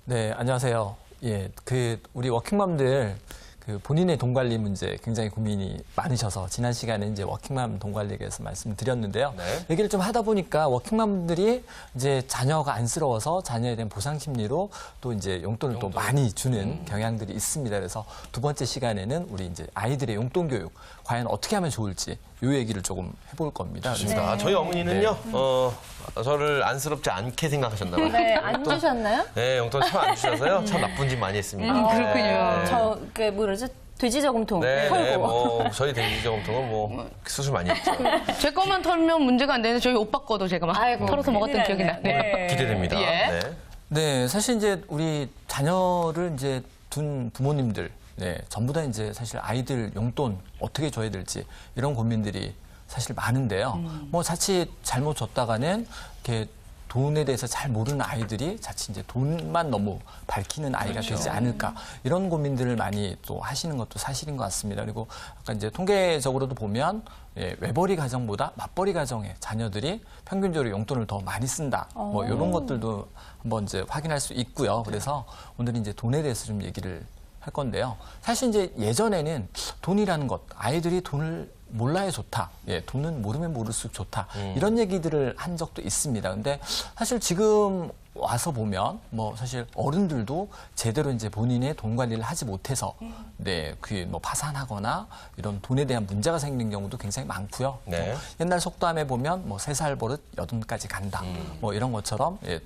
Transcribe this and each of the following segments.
네, 안녕하세요. 예, 우리 워킹맘들 본인의 돈 관리 문제 굉장히 고민이 많으셔서 지난 시간에 이제 워킹맘 돈 관리에 대해서 말씀드렸는데요. 네. 얘기를 좀 하다 보니까 워킹맘들이 이제 자녀가 안쓰러워서 자녀에 대한 보상 심리로 또 이제 용돈을 또 많이 주는 경향들이 있습니다. 그래서 두 번째 시간에는 우리 이제 아이들의 용돈 교육 과연 어떻게 하면 좋을지 요 얘기를 조금 해볼 겁니다. 좋습니다. 네. 저희 어머니는요, 저를 안쓰럽지 않게 생각하셨나 봐요. 네, 안 주셨나요? 네, 용돈 참 안 주셔서요. 참 나쁜 짓 많이 했습니다. 그렇군요. 뭐라죠? 돼지 저금통 네, 털고. 네, 뭐 저희 돼지 저금통은 뭐 수술 많이 했죠. 제 것만 털면 문제가 안 되는데 저희 오빠 거도 제가 막 아이고, 털어서 먹었던 큰일 기억이 났네. 나네요. 네. 기대됩니다. 예. 네. 네, 사실 이제 우리 자녀를 이제 둔 부모님들, 네, 전부 다 이제 사실 아이들 용돈 어떻게 줘야 될지 이런 고민들이 사실 많은데요. 뭐 자칫 잘못 줬다가는 이렇게 돈에 대해서 잘 모르는 아이들이 자칫 이제 돈만 너무 밝히는 아이가 되지 않을까 이런 고민들을 많이 또 하시는 것도 사실인 것 같습니다. 그리고 아까 이제 통계적으로도 보면 외벌이 가정보다 맞벌이 가정의 자녀들이 평균적으로 용돈을 더 많이 쓴다. 뭐 이런 것들도 한번 이제 확인할 수 있고요. 그래서 오늘은 이제 돈에 대해서 좀 얘기를 할 건데요. 사실 이제 예전에는 돈이라는 것, 아이들이 돈을 몰라야 좋다. 예, 돈은 모르면 모를수록 좋다. 이런 얘기들을 한 적도 있습니다. 근데 사실 지금 와서 보면 뭐 사실 어른들도 제대로 이제 본인의 돈 관리를 하지 못해서 네, 뭐 파산하거나 이런 돈에 대한 문제가 생기는 경우도 굉장히 많고요. 네. 옛날 속담에 보면 뭐 3살 버릇 8까지 간다. 뭐 이런 것처럼 예,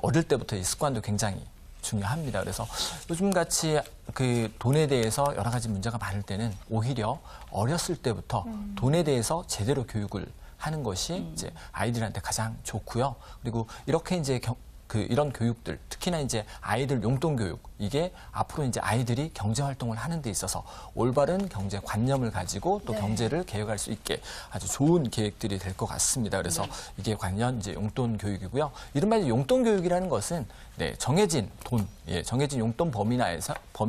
어릴 때부터 이 습관도 굉장히 중요합니다. 그래서 요즘같이 돈에 대해서 여러 가지 문제가 많을 때는 오히려 어렸을 때부터 돈에 대해서 제대로 교육을 하는 것이 이제 아이들한테 가장 좋고요. 그리고 이렇게 이제 이런 교육들, 특히나 이제 아이들 용돈 교육, 이게 앞으로 이제 아이들이 경제 활동을 하는 데 있어서 올바른 경제 관념을 가지고 또 경제를 개혁할 수 있게 아주 좋은 계획들이 될 것 같습니다. 그래서 이게 관련 이제 용돈 교육이고요. 이른바 용돈 교육이라는 것은 네, 정해진 돈, 정해진 용돈 범위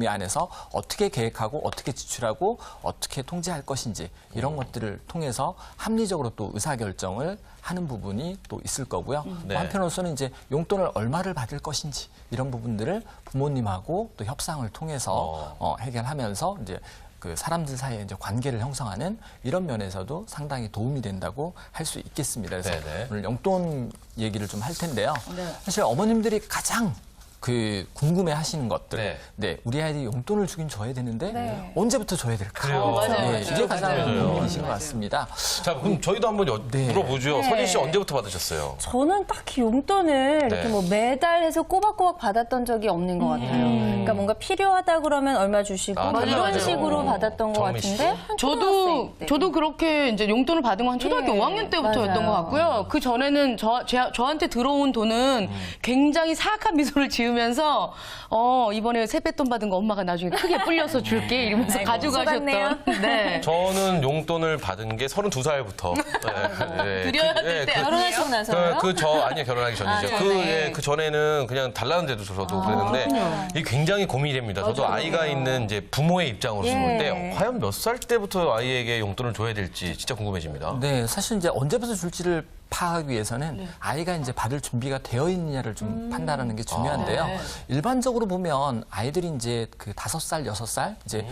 안에서 어떻게 계획하고 어떻게 지출하고 어떻게 통제할 것인지 이런 것들을 통해서 합리적으로 또 의사결정을 하는 부분이 또 있을 거고요. 네. 또 한편으로서는 이제 용돈을 얼마를 받을 것인지 이런 부분들을 부모님하고 또 협상을 통해서 해결하면서 이제 사람들 사이에 이제 관계를 형성하는 이런 면에서도 상당히 도움이 된다고 할 수 있겠습니다. 그래서 네네. 오늘 용돈 얘기를 좀 할 텐데요. 네. 사실 어머님들이 가장 궁금해 하시는 것들. 네, 우리 아이들이 용돈을 주긴 줘야 되는데 네. 언제부터 줘야 될까? 그래요. 맞아요. 네, 이게 가장 맞아요. 고민이신 것 같습니다. 자, 그럼 저희도 한번 네. 물어보죠. 네. 선희 씨 언제부터 받으셨어요? 저는 딱히 용돈을 이렇게 뭐 매달 해서 꼬박꼬박 받았던 적이 없는 것 같아요. 그러니까 뭔가 필요하다 그러면 얼마 주시고 아, 뭐 이런 맞아요. 식으로 받았던 것 정미 씨? 같은데 한 초등학생 때. 저도 그렇게 이제 용돈을 받은 건 한 초등학교 예, 5학년 때부터였던 맞아요. 것 같고요. 그 전에는 저한테 들어온 돈은 굉장히 사악한 미소를 지으면서 이번에 세뱃돈 받은 거 엄마가 나중에 크게 불려서 줄게 이러면서 아이고, 가져가셨던. 네. 저는 용돈을 받은 게 32살부터. 드려야 될 때 결혼하시고 나서요? 아니요, 결혼하기 전이죠. 전에. 그 전에는 그냥 달라는데도 저도 그랬는데, 이게 굉장히 고민이 됩니다. 저도 아이가 있는 이제 부모의 입장으로서 볼 때, 과연 몇 살 때부터 아이에게 용돈을 줘야 될지 진짜 궁금해집니다. 네, 사실 이제 언제부터 줄지를 파악하기 위해서는 아이가 이제 받을 준비가 되어 있느냐를 좀 판단하는 게 중요한데요. 일반적으로 보면 아이들이 이제 5살, 6살 이제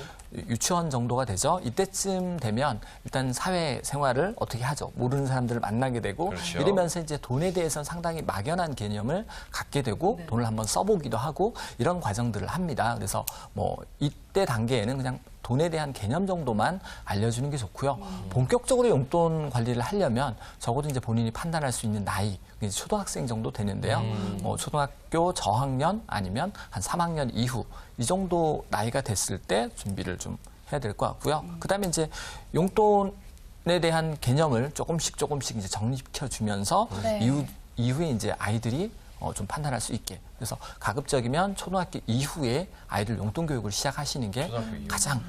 유치원 정도가 되죠. 이때쯤 되면 일단 사회 생활을 어떻게 하죠. 모르는 사람들을 만나게 되고 그렇죠. 이러면서 이제 돈에 대해서는 상당히 막연한 개념을 갖게 되고 돈을 한번 써보기도 하고 이런 과정들을 합니다. 그래서 뭐 이때 단계에는 그냥 돈에 대한 개념 정도만 알려주는 게 좋고요. 본격적으로 용돈 관리를 하려면 적어도 이제 본인이 판단할 수 있는 나이, 이제 초등학생 정도 되는데요. 초등학교 저학년 아니면 한 3학년 이후 이 정도 나이가 됐을 때 준비를 좀 해야 될 것 같고요. 그다음에 이제 용돈에 대한 개념을 조금씩 이제 정립시켜 주면서 이후에 이제 아이들이 좀 판단할 수 있게. 그래서 가급적이면 초등학교 이후에 아이들 용돈 교육을 시작하시는 게 가장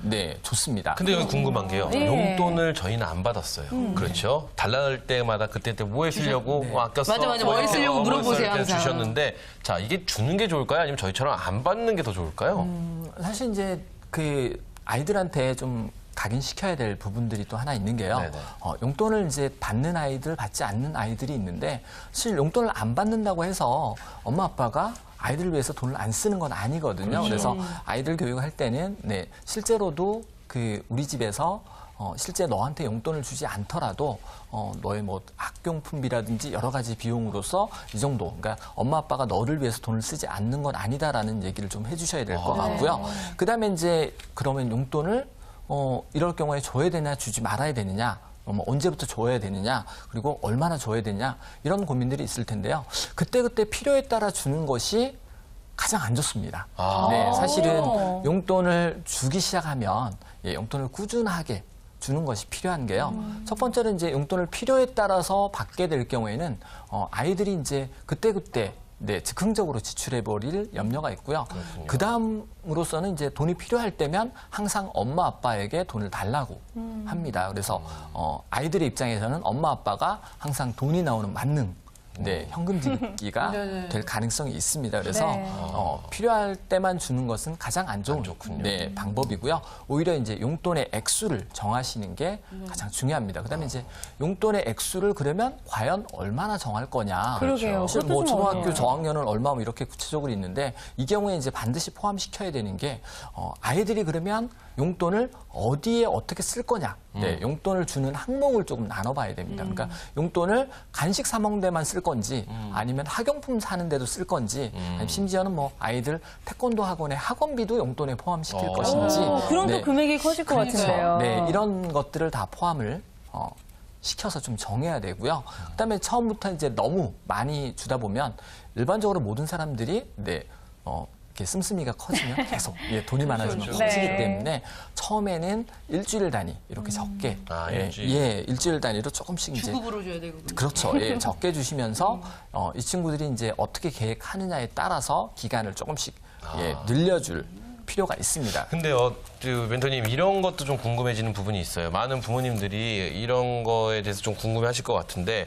좋습니다. 근데 여기 궁금한 게요. 용돈을 저희는 안 받았어요. 그렇죠? 달라날 때마다 그때 뭐 쓰려고 아꼈어. 맞아. 뭐 쓰려고 물어보세요, 이렇게 항상. 주셨는데 자, 이게 주는 게 좋을까요? 아니면 저희처럼 안 받는 게 더 좋을까요? 사실 이제 아이들한테 좀 각인시켜야 될 부분들이 또 하나 있는 게요. 네네. 용돈을 이제 받는 아이들, 받지 않는 아이들이 있는데 사실 용돈을 안 받는다고 해서 엄마 아빠가 아이들을 위해서 돈을 안 쓰는 건 아니거든요. 그래서 아이들 교육할 때는 네, 실제로도 그 우리 집에서 실제 너한테 용돈을 주지 않더라도 너의 뭐 학용품비라든지 여러 가지 비용으로서 이 정도, 그러니까 엄마 아빠가 너를 위해서 돈을 쓰지 않는 건 아니다라는 얘기를 좀 해주셔야 될 것 같고요. 그다음에 이제 그러면 용돈을 이럴 경우에 줘야 되냐 주지 말아야 되느냐, 언제부터 줘야 되느냐, 그리고 얼마나 줘야 되느냐, 이런 고민들이 있을 텐데요. 그때그때 필요에 따라 주는 것이 가장 안 좋습니다. 네, 사실은 용돈을 주기 시작하면 용돈을 꾸준하게 주는 것이 필요한 게요. 첫 번째는 이제 용돈을 필요에 따라서 받게 될 경우에는 아이들이 이제 그때그때 네, 즉흥적으로 지출해버릴 염려가 있고요. 그 다음으로서는 이제 돈이 필요할 때면 항상 엄마 아빠에게 돈을 달라고 합니다. 그래서 아이들의 입장에서는 엄마 아빠가 항상 돈이 나오는 만능, 네, 현금 지급기가 될 가능성이 있습니다. 그래서 네. 필요할 때만 주는 것은 가장 안 좋은 좋군요. 네, 방법이고요. 오히려 이제 용돈의 액수를 정하시는 게 가장 중요합니다. 그다음에 이제 용돈의 액수를 그러면 과연 얼마나 정할 거냐. 그러게요. 사실 그것도 뭐 좀 초등학교 어려워요. 저학년은 얼마 뭐 이렇게 구체적으로 있는데 이 경우에 이제 반드시 포함시켜야 되는 게 아이들이 그러면 용돈을 어디에 어떻게 쓸 거냐. 네, 용돈을 주는 항목을 조금 나눠봐야 됩니다. 그러니까 용돈을 간식 사 먹는 데만 쓸 건지 아니면 학용품 사는 데도 쓸 건지 아니면 심지어는 뭐 아이들 태권도 학원의 학원비도 용돈에 포함시킬 것인지 그럼 또 네, 금액이 커질 것 같은데요. 네, 이런 것들을 다 포함을 시켜서 좀 정해야 되고요. 그다음에 처음부터 이제 너무 많이 주다 보면 일반적으로 모든 사람들이 네, 이렇게 씀씀이가 커지면 계속 돈이 많아지면 그렇죠. 커지기 네. 때문에 처음에는 일주일 단위 이렇게 적게 일주일 단위로 조금씩 이제 주급으로 줘야 되고. 그렇죠. 예, 적게 주시면서 이 친구들이 이제 어떻게 계획하느냐에 따라서 기간을 조금씩 늘려줄 필요가 있습니다. 근데요, 멘토님 이런 것도 좀 궁금해지는 부분이 있어요. 많은 부모님들이 이런 거에 대해서 좀 궁금해하실 것 같은데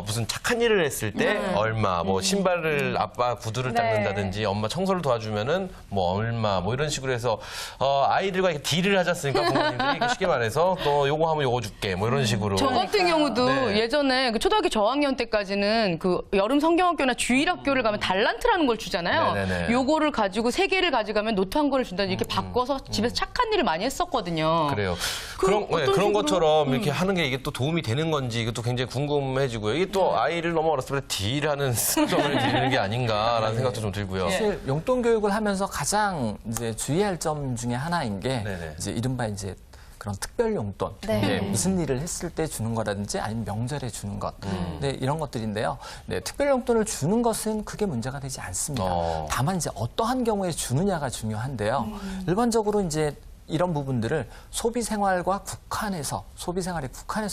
무슨 착한 일을 했을 때 얼마, 뭐 신발을 아빠 구두를 네. 닦는다든지 엄마 청소를 도와주면은 뭐 얼마, 뭐 이런 식으로 해서 아이들과 이렇게 딜을 하셨으니까 부모님들이 이렇게 쉽게 말해서 너 요거 하면 요거 줄게, 뭐 이런 식으로. 저 같은 경우도 네. 예전에 그 초등학교 저학년 때까지는 그 여름 성경학교나 주일학교를 가면 달란트라는 걸 주잖아요. 네네네. 요거를 가지고 3개를 가져가면 노트 한 권을 준다 이렇게 바꿔서 집에서 착한 일을 많이 했었거든요. 그래요. 그럼 어떤 그런 식으로? 것처럼 이렇게 하는 게 이게 또 도움이 되는 건지 이것도 굉장히 궁금해지고요. 이게 또 아이를 너무 어렸을 때 딜하는 습성을 들이는 게 아닌가라는 생각도 좀 들고요. 사실 용돈 교육을 하면서 가장 이제 주의할 점 중에 하나인 게 네네. 이제 이른바 이제 그런 특별 용돈, 네. 네, 무슨 일을 했을 때 주는 거라든지 아니면 명절에 주는 것, 네, 이런 것들인데요. 네, 특별 용돈을 주는 것은 크게 문제가 되지 않습니다. 다만 이제 어떠한 경우에 주느냐가 중요한데요. 일반적으로 이제 이런 부분들을 소비 생활에 국한해서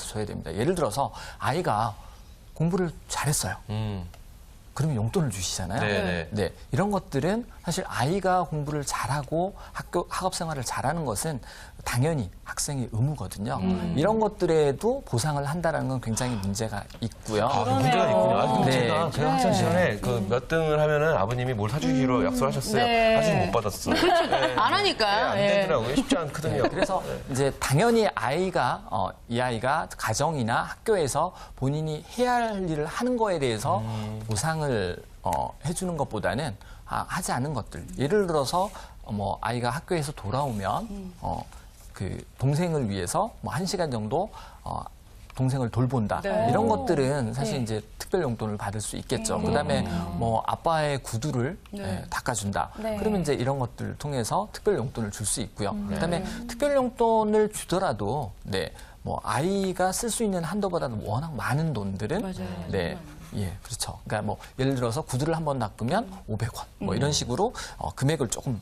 줘야 됩니다. 예를 들어서 아이가 공부를 잘했어요. 그러면 용돈을 주시잖아요. 네네. 네, 이런 것들은 사실 아이가 공부를 잘하고 학업 생활을 잘하는 것은 당연히 학생의 의무거든요. 이런 것들에도 보상을 한다는 건 굉장히 문제가 있고요. 문제가 있군요. 근데 네. 제가 학창 시절에 그 몇 등을 하면은 아버님이 뭘 사주기로 약속하셨어요. 네. 사실 못 받았어요. 안 하니까. 안 예. 되더라고요. 쉽지 않거든요. 그래서 이제 당연히 이 아이가 가정이나 학교에서 본인이 해야 할 일을 하는 거에 대해서 보상을 해주는 것보다는 하지 않은 것들. 예를 들어서 뭐 아이가 학교에서 돌아오면 그 동생을 위해서 뭐 1시간 정도 동생을 돌본다. 네. 이런 것들은 사실 이제 특별 용돈을 받을 수 있겠죠. 그다음에 뭐 아빠의 구두를 닦아준다. 네. 그러면 이제 이런 것들을 통해서 특별 용돈을 줄 수 있고요. 그다음에 특별 용돈을 주더라도 뭐 아이가 쓸 수 있는 한도보다는 워낙 많은 돈들은 예, 그렇죠. 그러니까 뭐 예를 들어서 구두를 한번 닦으면 500원 뭐 이런 식으로 금액을 조금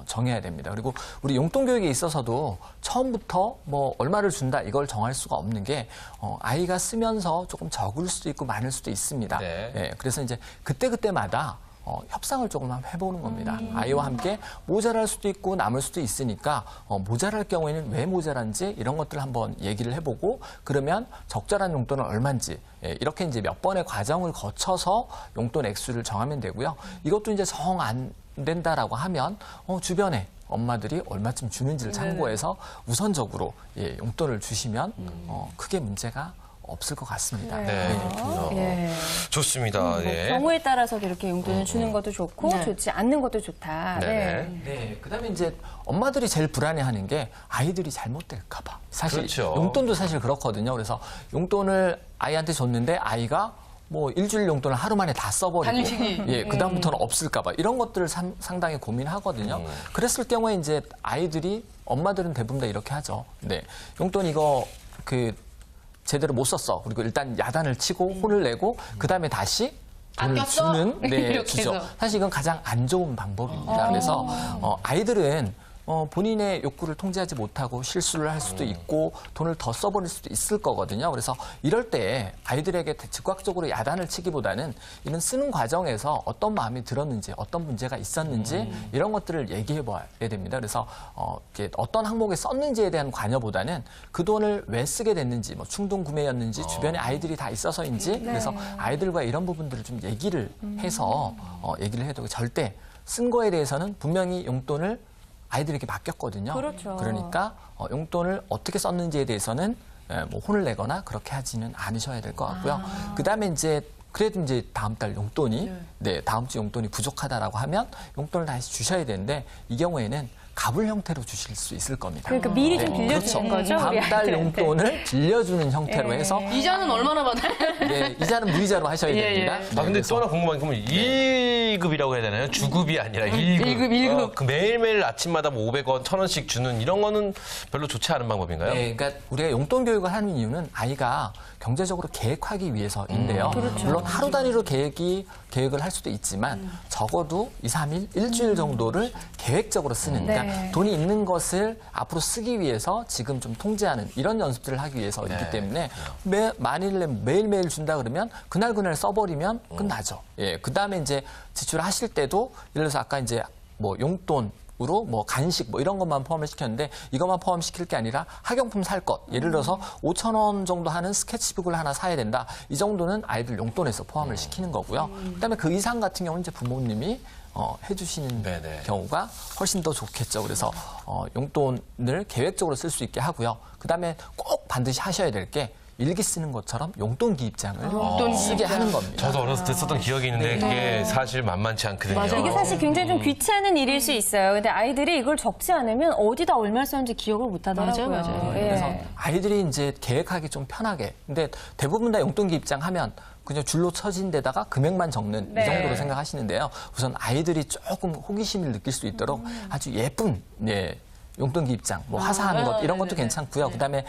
정해야 됩니다. 그리고 우리 용돈 교육에 있어서도 처음부터 뭐 얼마를 준다 이걸 정할 수가 없는 게 아이가 쓰면서 조금 적을 수도 있고 많을 수도 있습니다. 네. 예, 그래서 이제 그때마다 협상을 조금 해보는 겁니다. 아이와 함께 모자랄 수도 있고 남을 수도 있으니까 모자랄 경우에는 왜 모자란지 이런 것들을 한번 얘기를 해보고 그러면 적절한 용돈은 얼마인지 이렇게 이제 몇 번의 과정을 거쳐서 용돈 액수를 정하면 되고요. 이것도 이제 정 안 된다라고 하면 주변에 엄마들이 얼마쯤 주는지를 참고해서 우선적으로 용돈을 주시면 크게 문제가 없을 것 같습니다. 네, 그렇군요. 예. 좋습니다. 예. 경우에 따라서도 이렇게 용돈을 주는 것도 좋고 네. 좋지 않는 것도 좋다. 네네. 네, 그다음에 이제 엄마들이 제일 불안해하는 게 아이들이 잘못될까봐. 사실 그렇죠. 용돈도 사실 그렇거든요. 그래서 용돈을 아이한테 줬는데 아이가 뭐 일주일 용돈을 하루 만에 다 써버리고, 단식이. 예, 그 다음부터는 없을까봐 이런 것들을 상당히 고민하거든요. 그랬을 경우에 이제 아이들이 엄마들은 대부분 다 이렇게 하죠. 네, 용돈 이거 제대로 못 썼어. 그리고 일단 야단을 치고 혼을 내고 그 다음에 다시 돈을 아꼈어? 주는 이렇게 주죠. 해서. 사실 이건 가장 안 좋은 방법입니다. 그래서 아이들은 본인의 욕구를 통제하지 못하고 실수를 할 수도 있고 돈을 더 써버릴 수도 있을 거거든요. 그래서 이럴 때 아이들에게 즉각적으로 야단을 치기보다는 이런 쓰는 과정에서 어떤 마음이 들었는지 어떤 문제가 있었는지 이런 것들을 얘기해 봐야 됩니다. 그래서 이렇게 어떤 항목에 썼는지에 대한 관여보다는 그 돈을 왜 쓰게 됐는지 뭐 충동 구매였는지 주변에 아이들이 다 있어서인지 그래서 아이들과 이런 부분들을 좀 얘기를 해서 얘기를 해도 절대 쓴 거에 대해서는 분명히 용돈을 아이들에게 맡겼거든요. 그렇죠. 그러니까 용돈을 어떻게 썼는지에 대해서는 뭐 혼을 내거나 그렇게 하지는 않으셔야 될 것 같고요. 그다음에 이제 그래도 이제 다음 달 용돈이 다음 주 용돈이 부족하다라고 하면 용돈을 다시 주셔야 되는데 이 경우에는 가불 형태로 주실 수 있을 겁니다. 그러니까 미리 좀 빌려주는 거죠. 다음 우리 달 아이들한테. 용돈을 빌려주는 형태로 해서 이자는 얼마나 받아요? 네, 이자는 무이자로 하셔야 예, 됩니다. 예. 네, 아, 근데 그래서 또 하나 궁금한 게, 그러면 1급이라고 해야 되나요? 주급이 아니라 1급. 1급. 그 매일매일 아침마다 뭐 500원, 1000원씩 주는 이런 거는 별로 좋지 않은 방법인가요? 네, 그러니까 우리가 용돈 교육을 하는 이유는 아이가 경제적으로 계획하기 위해서인데요. 물론 하루 단위로 계획을 할 수도 있지만 적어도 2, 3일, 일주일 정도를 계획적으로 쓰는 그러니까 돈이 있는 것을 앞으로 쓰기 위해서 지금 좀 통제하는 이런 연습들을 하기 위해서이기 때문에 만일에 매일매일 준다 그러면 그날 써버리면 끝나죠. 예, 그다음에 이제 지출하실 때도 예를 들어서 아까 이제 뭐 용돈으로 뭐 간식 뭐 이런 것만 포함을 시켰는데 이것만 포함시킬 게 아니라 학용품 살 것. 예를 들어서 5,000원 정도 하는 스케치북을 하나 사야 된다. 이 정도는 아이들 용돈에서 포함을 시키는 거고요. 그다음에 그 이상 같은 경우는 이제 부모님이 해주시는 네네. 경우가 훨씬 더 좋겠죠. 그래서 용돈을 계획적으로 쓸 수 있게 하고요. 그다음에 꼭 반드시 하셔야 될 게 일기 쓰는 것처럼 용돈 기입장을 쓰게 하는 겁니다. 저도 어렸을 때 썼던 기억이 있는데 그게 사실 만만치 않거든요. 맞아. 이게 사실 굉장히 좀 귀찮은 일일 수 있어요. 근데 아이들이 이걸 적지 않으면 어디다 얼마 썼는지 기억을 못 하더라고요. 맞아요. 예. 그래서 아이들이 이제 계획하기 좀 편하게. 근데 대부분 다 용돈 기입장 하면 그냥 줄로 쳐진 데다가 금액만 적는 이 정도로 생각하시는데요. 우선 아이들이 조금 호기심을 느낄 수 있도록 아주 예쁜 용돈 기입장, 뭐 화사한 것 이런 것도 괜찮고요. 그다음에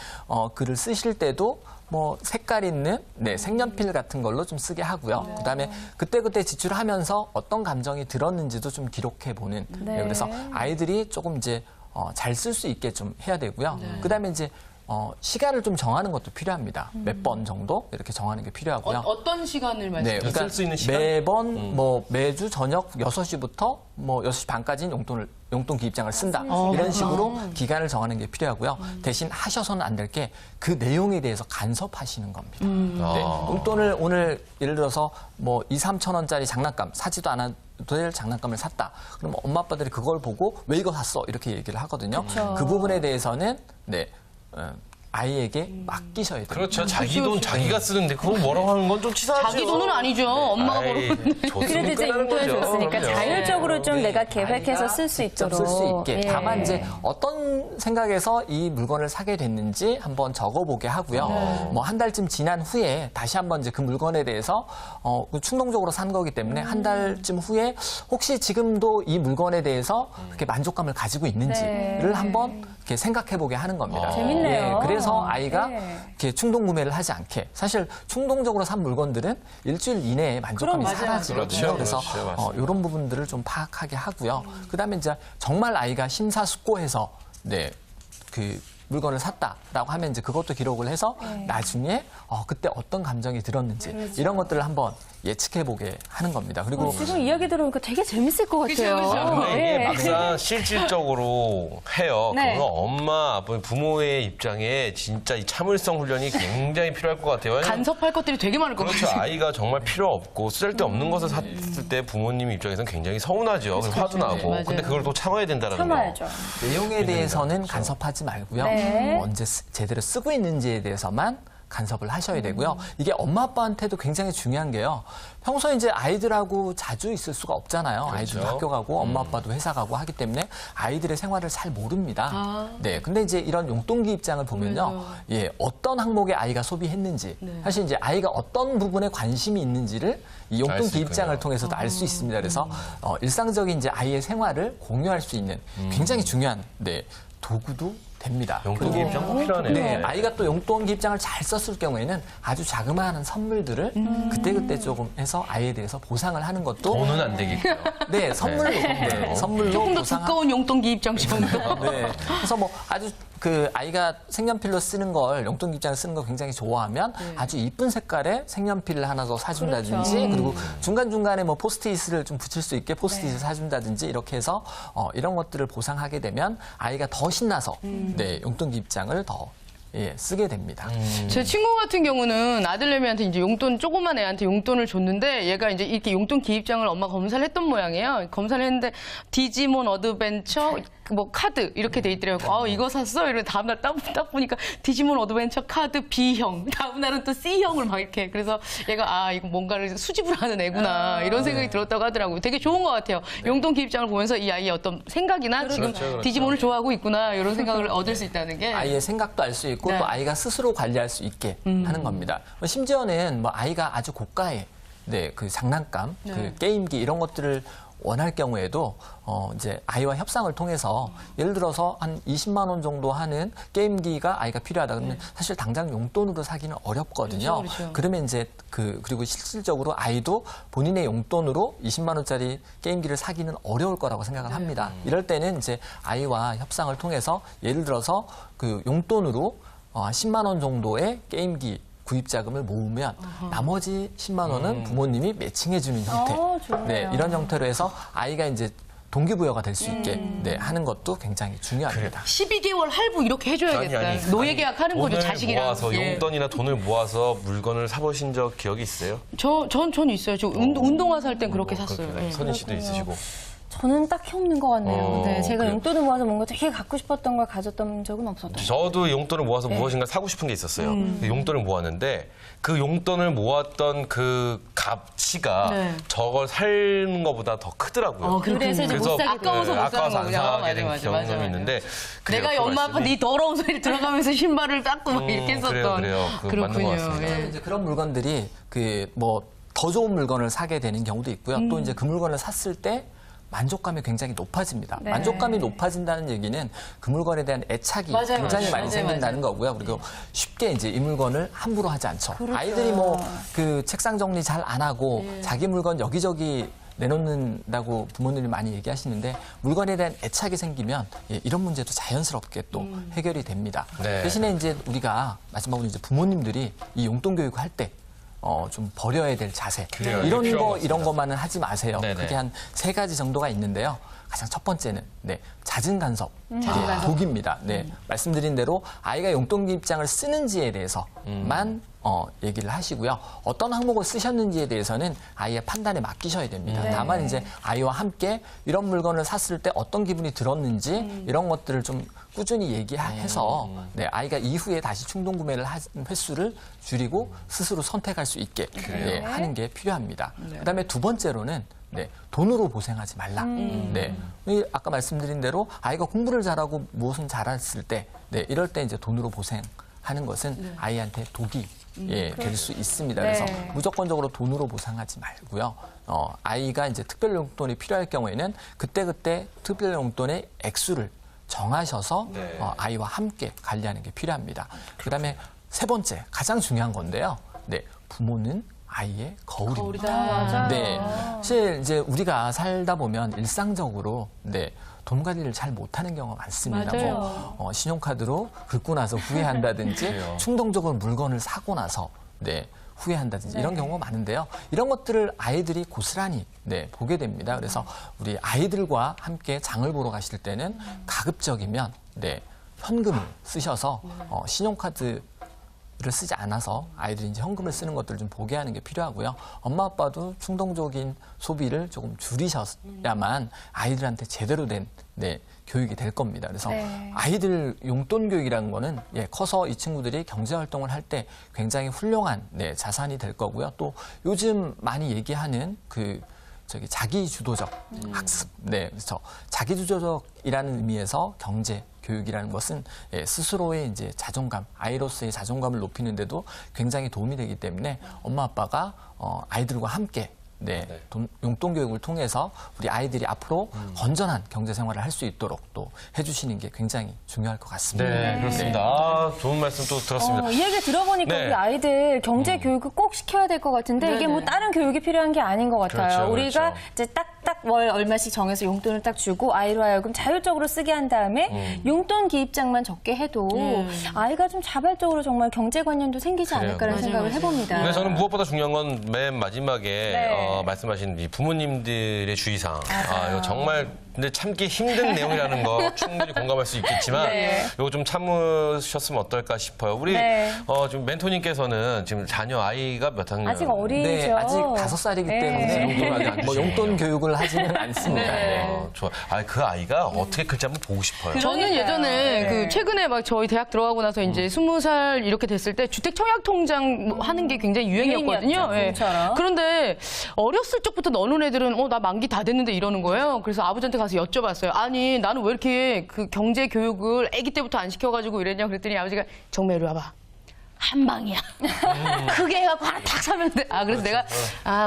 글을 쓰실 때도 뭐 색깔 있는 색연필 같은 걸로 좀 쓰게 하고요. 그다음에 그때그때 지출하면서 어떤 감정이 들었는지도 좀 기록해 보는. 그래서 아이들이 조금 이제 잘 쓸 수 있게 좀 해야 되고요. 그다음에 이제 시간을 좀 정하는 것도 필요합니다. 몇 번 정도 이렇게 정하는 게 필요하고요. 어떤 시간을 말씀하세요? 그러니까 쓸수 있는 시간? 매번 뭐 매주 저녁 6시부터 뭐 6시 반까지는 용돈 기입장을 쓴다. 이런 식으로 기간을 정하는 게 필요하고요. 대신 하셔서는 안 될 게 그 내용에 대해서 간섭하시는 겁니다. 네, 용돈을 오늘 예를 들어서 뭐 2, 3천 원짜리 장난감 사지도 않아도 될 장난감을 샀다. 그럼 엄마 아빠들이 그걸 보고 왜 이거 샀어? 이렇게 얘기를 하거든요. 그 부분에 대해서는 아이에게 맡기셔야 됩니다. 그렇죠. 자기 돈 자기가 쓰는데 그거 뭐라고 하는 건 좀 치사하죠. 자기 돈은 아니죠. 엄마가 벌어놓는. 그래도 이제 용돈을 줬으니까 자율적으로 좀 내가 계획해서 쓸 수 있도록. 쓸 수 있게. 예. 다만 이제 어떤 생각에서 이 물건을 사게 됐는지 한번 적어보게 하고요. 뭐 한 달쯤 지난 후에 다시 한번 이제 그 물건에 대해서 충동적으로 산 거기 때문에 한 달쯤 후에 혹시 지금도 이 물건에 대해서 그렇게 만족감을 가지고 있는지를 한번 이렇게 생각해보게 하는 겁니다. 재밌네요. 그래서 아이가 이렇게 충동 구매를 하지 않게. 사실 충동적으로 산 물건들은 일주일 이내에 만족감이 그럼 맞아요. 사라지거든요. 그렇죠. 그래서 그렇죠. 맞습니다. 이런 부분들을 좀 파악하게 하고요. 그다음에 이제 정말 아이가 심사숙고해서 그 물건을 샀다라고 하면 이제 그것도 기록을 해서 나중에 그때 어떤 감정이 들었는지 이런 것들을 한번 예측해보게 하는 겁니다. 그리고 지금 이야기 들어보니까 되게 재밌을 것 같아요. 근데 이게 예. 막상 실질적으로 해요. 네. 그러면 엄마, 아빠, 부모의 입장에 진짜 이 참을성 훈련이 굉장히 필요할 것 같아요. 왜냐면 간섭할 것들이 되게 많을 것 그렇죠. 같아요. 아이가 정말 필요 없고 쓸데없는 것을 샀을 때 부모님 입장에서는 굉장히 서운하죠. 그래서 화도 나고. 맞아요. 근데 그걸 또 참아야 된다는 거. 참아야죠. 내용에 대해서는 간섭하지 말고요. 네. 언제 제대로 쓰고 있는지에 대해서만 간섭을 하셔야 되고요. 이게 엄마 아빠한테도 굉장히 중요한 게요. 평소에 이제 아이들하고 자주 있을 수가 없잖아요. 그렇죠. 아이들도 학교 가고 엄마 아빠도 회사 가고 하기 때문에 아이들의 생활을 잘 모릅니다. 네. 근데 이제 이런 용돈기 입장을 보면요. 예, 어떤 항목에 아이가 소비했는지 사실 이제 아이가 어떤 부분에 관심이 있는지를 이 알 수 용돈기 있군요. 입장을 통해서도 알 수 있습니다. 그래서 일상적인 이제 아이의 생활을 공유할 수 있는 굉장히 중요한 네, 도구도 됩니다. 용돈기 그리고 입장 꼭 필요하네요. 네, 아이가 또 용돈기 입장을 잘 썼을 경우에는 아주 자그마한 선물들을 그때그때 조금 해서 아이에 대해서 보상을 하는 것도 돈은 안 되겠고요. 네, 선물로 네, 선물로 조금 더 보상하- 두꺼운 용돈기 입장 정도. 네. 그래서 뭐 아주 그 아이가 색연필로 쓰는 걸 용돈기 입장을 쓰는 걸 굉장히 좋아하면 아주 이쁜 색깔의 색연필을 하나 더 사준다든지 그리고 중간중간에 뭐 포스트잇을 좀 붙일 수 있게 포스트잇을 사준다든지 이렇게 해서 이런 것들을 보상하게 되면 아이가 더 신나서 네, 용돈기 입장을 더 예, 쓰게 됩니다. 제 친구 같은 경우는 아들내미한테 이제 용돈, 조그만 애한테 용돈을 줬는데 얘가 이제 이렇게 용돈 기입장을 엄마가 검사를 했던 모양이에요. 검사를 했는데 디지몬 어드벤처 뭐 카드 이렇게 돼 있더라고요. 이거 샀어? 이러면 다음날 딱 보니까 디지몬 어드벤처 카드 B형. 다음날은 또 C형을 막 이렇게. 그래서 얘가 이거 뭔가를 수집을 하는 애구나. 이런 생각이 들었다고 하더라고요. 되게 좋은 것 같아요. 용돈 기입장을 보면서 이 아이의 어떤 생각이나 지금 그렇죠. 디지몬을 좋아하고 있구나. 이런 생각을 얻을 수 있다는 게. 아이의 생각도 알 수 있고 네. 또 아이가 스스로 관리할 수 있게 하는 겁니다. 심지어는 뭐 아이가 아주 고가의 네, 그 장난감, 그 게임기 이런 것들을 원할 경우에도 이제 아이와 협상을 통해서 예를 들어서 한 20만 원 정도 하는 게임기가 아이가 필요하다 그러면 사실 당장 용돈으로 사기는 어렵거든요. 그렇죠. 그러면 이제 그리고 실질적으로 아이도 본인의 용돈으로 20만 원짜리 게임기를 사기는 어려울 거라고 생각을 합니다. 이럴 때는 이제 아이와 협상을 통해서 예를 들어서 그 용돈으로 10만 원 정도의 게임기 구입 자금을 모으면 나머지 10만 원은 부모님이 매칭해 주는 형태. 좋네요. 네, 이런 형태로 해서 아이가 이제 동기부여가 될 수 있게 네, 하는 것도 굉장히 중요합니다. 12개월 할부 이렇게 해줘야겠다. 노예 계약하는 거죠, 돈을 자식이랑. 모아서 예. 용돈이나 돈을 모아서 물건을 사보신 적 기억이 있어요? 전 있어요. 저 운동화 살 땐 그렇게 샀어요. 예. 선희 씨도 있으시고. 저는 딱히 없는 것 같네요. 네, 제가 그래요? 용돈을 모아서 뭔가 되게 갖고 싶었던 걸 가졌던 적은 없었던 것 같아요. 저도 용돈을 모아서 무엇인가 사고 싶은 게 있었어요. 용돈을 모았는데 그 용돈을 모았던 그 가치가 네. 저걸 사는 것보다 더 크더라고요. 그래서 이제 못 사게 아까워서 못 아까워서 사는 안 거군요. 사게 된 맞아. 경험이 있는데 그래요, 내가 그 엄마 아빠 말씀이. 네 더러운 소리 들어가면서 신발을 닦고 막 이렇게 했었던. 그래요. 그거 맞는 것 같습니다. 이제 그런 물건들이 그 뭐 더 좋은 물건을 사게 되는 경우도 있고요. 또 이제 그 물건을 샀을 때 만족감이 굉장히 높아집니다. 네. 만족감이 높아진다는 얘기는 그 물건에 대한 애착이 맞아요, 굉장히 맞아요. 많이 생긴다는 거고요. 그리고 쉽게 이제 이 물건을 함부로 하지 않죠. 아이들이 뭐 그 책상 정리 잘 안 하고 자기 물건 여기저기 내놓는다고 부모님이 많이 얘기하시는데 물건에 대한 애착이 생기면 이런 문제도 자연스럽게 또 해결이 됩니다. 네. 대신에 이제 우리가 마지막으로 이제 부모님들이 이 용돈 교육을 할 때 좀 버려야 될 자세 그래요. 이런 이게 필요한 것 이런 것만은 하지 마세요. 네네. 그게 한 3가지 정도가 있는데요. 가장 첫 번째는 잦은 간섭, 독입니다. 네, 말씀드린 대로 아이가 용돈기 입장을 쓰는지에 대해서만 얘기를 하시고요. 어떤 항목을 쓰셨는지에 대해서는 아이의 판단에 맡기셔야 됩니다. 다만 이제 아이와 함께 이런 물건을 샀을 때 어떤 기분이 들었는지 이런 것들을 좀 꾸준히 얘기해서 네, 아이가 이후에 다시 충동 구매를 하는 횟수를 줄이고 스스로 선택할 수 있게 하는 게 필요합니다. 그다음에 두 번째로는 돈으로 보상하지 말라. 네, 아까 말씀드린 대로 아이가 공부를 잘하고 무엇은 잘했을 때, 이럴 때 이제 돈으로 보상하는 것은 아이한테 독이 될 수 있습니다. 그래서 무조건적으로 돈으로 보상하지 말고요. 아이가 이제 특별 용돈이 필요할 경우에는 그때그때 특별 용돈의 액수를 정하셔서 아이와 함께 관리하는 게 필요합니다. 그다음에 세 번째, 가장 중요한 건데요. 부모는 아이의 거울입니다. 맞아요. 네, 사실 이제 우리가 살다 보면 일상적으로 돈 관리를 잘 못하는 경우가 많습니다. 맞아요. 뭐 신용카드로 긁고 나서 후회한다든지 그래요. 충동적으로 물건을 사고 나서 후회한다든지 이런 경우가 많은데요. 이런 것들을 아이들이 고스란히 보게 됩니다. 그래서 우리 아이들과 함께 장을 보러 가실 때는 가급적이면 현금을 쓰셔서 신용카드를 일을 쓰지 않아서 아이들이 이제 현금을 쓰는 것들을 좀 보게 하는 게 필요하고요. 엄마 아빠도 충동적인 소비를 조금 줄이셔야만 아이들한테 제대로 된 교육이 될 겁니다. 그래서 아이들 용돈 교육이라는 거는 커서 이 친구들이 경제 활동을 할 때 굉장히 훌륭한 자산이 될 거고요. 또 요즘 많이 얘기하는 자기주도적 학습. 그래서 자기주도적이라는 의미에서 경제 교육이라는 것은 스스로의 이제 자존감, 아이로서의 자존감을 높이는데도 굉장히 도움이 되기 때문에 엄마 아빠가 아이들과 함께 용돈 교육을 통해서 우리 아이들이 앞으로 건전한 경제 생활을 할 수 있도록 또 해주시는 게 굉장히 중요할 것 같습니다. 네, 그렇습니다. 아, 좋은 말씀 또 들었습니다. 이 얘기 들어보니까 네. 우리 아이들 경제 교육을 꼭 시켜야 될 것 같은데 이게 뭐 다른 교육이 필요한 게 아닌 것 같아요. 그렇죠, 우리가 그렇죠. 이제 딱딱 월 얼마씩 정해서 용돈을 딱 주고 아이로 하여금 자율적으로 쓰게 한 다음에 용돈 기입장만 적게 해도 아이가 좀 자발적으로 정말 경제관념도 생기지 그래요. 않을까라는 생각을 해봅니다. 근데 저는 무엇보다 중요한 건 맨 마지막에 말씀하신 이 부모님들의 주의사항. 이거 정말 근데 참기 힘든 내용이라는 거 충분히 공감할 수 있겠지만 이거 좀 참으셨으면 어떨까 싶어요. 우리 지금 멘토님께서는 지금 자녀 아이가 몇 학년? 아직 어리죠. 네, 아직 5살이기 때문에 뭐 용돈 교육을 하지는 않습니다. 좋아. 그 아이가 어떻게 클지 한번 보고 싶어요. 저는 예전에 그 최근에 막 저희 대학 들어가고 나서 이제 20살 이렇게 됐을 때 주택 청약 통장 하는 게 굉장히 유행이었거든요. 유행이었죠, 지금처럼. 그런데 어렸을 적부터 너는 애들은 나 만기 다 됐는데 이러는 거예요. 그래서 아버지한테 가서 여쭤봤어요. 아니 나는 왜 이렇게 그 경제 교육을 아기 때부터 안 시켜가지고 이랬냐 그랬더니 아버지가 정말 이리 와봐. 한 방이야. 크게 해갖고 하나 탁 사면 돼. 그래서 내가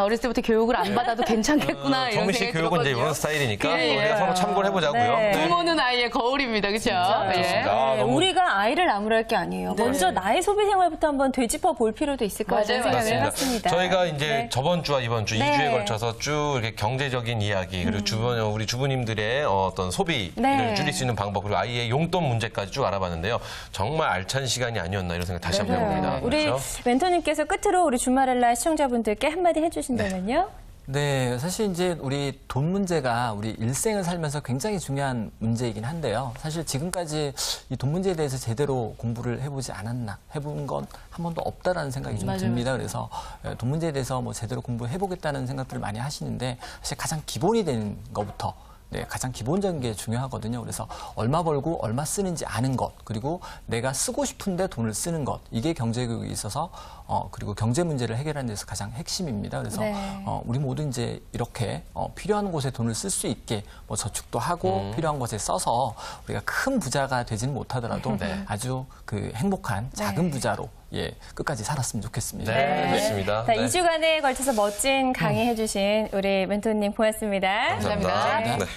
어렸을 때부터 교육을 안 받아도 괜찮겠구나 이런 정민 씨 생각이 교육은 이제 들었거든요. 이런 스타일이니까 예. 우리가 서로 참고를 해보자고요. 부모는 아이의 거울입니다. 그렇죠? 그렇습니다. 너무 우리가 아이를 나무랄 게 아니에요. 먼저 나의 소비 생활부터 한번 되짚어 볼 필요도 있을 것 같다는 맞아요. 생각을 맞습니다. 해봤습니다. 저희가 이제 저번 주와 이번 주 2주에 걸쳐서 쭉 이렇게 경제적인 이야기 그리고 우리 주부님들의 어떤 소비를 줄일 수 있는 방법 그리고 아이의 용돈 문제까지 쭉 알아봤는데요. 정말 알찬 시간이 아니었나 이런 생각 다시 한번 해봅니다. 우리 그렇죠? 멘토님께서 끝으로 우리 주말엘라 시청자분들께 한마디 해주신다면요? 네, 사실 이제 우리 돈 문제가 우리 일생을 살면서 굉장히 중요한 문제이긴 한데요. 사실 지금까지 이 돈 문제에 대해서 제대로 공부를 해보지 않았나, 해본 건 한 번도 없다라는 생각이 좀 듭니다. 그래서 돈 문제에 대해서 뭐 제대로 공부해보겠다는 생각들을 많이 하시는데 사실 가장 기본이 되는 것부터 가장 기본적인 게 중요하거든요. 그래서 얼마 벌고 얼마 쓰는지 아는 것, 그리고 내가 쓰고 싶은데 돈을 쓰는 것, 이게 경제교육에 있어서 그리고 경제 문제를 해결하는 데서 가장 핵심입니다. 그래서 우리 모두 이제 이렇게 필요한 곳에 돈을 쓸 수 있게 뭐 저축도 하고 필요한 곳에 써서 우리가 큰 부자가 되지는 못하더라도 아주 그 행복한 작은 부자로 끝까지 살았으면 좋겠습니다. 네, 좋습니다. 자, 2주간에 걸쳐서 멋진 강의해주신 우리 멘토님 고맙습니다. 감사합니다. 감사합니다. 네.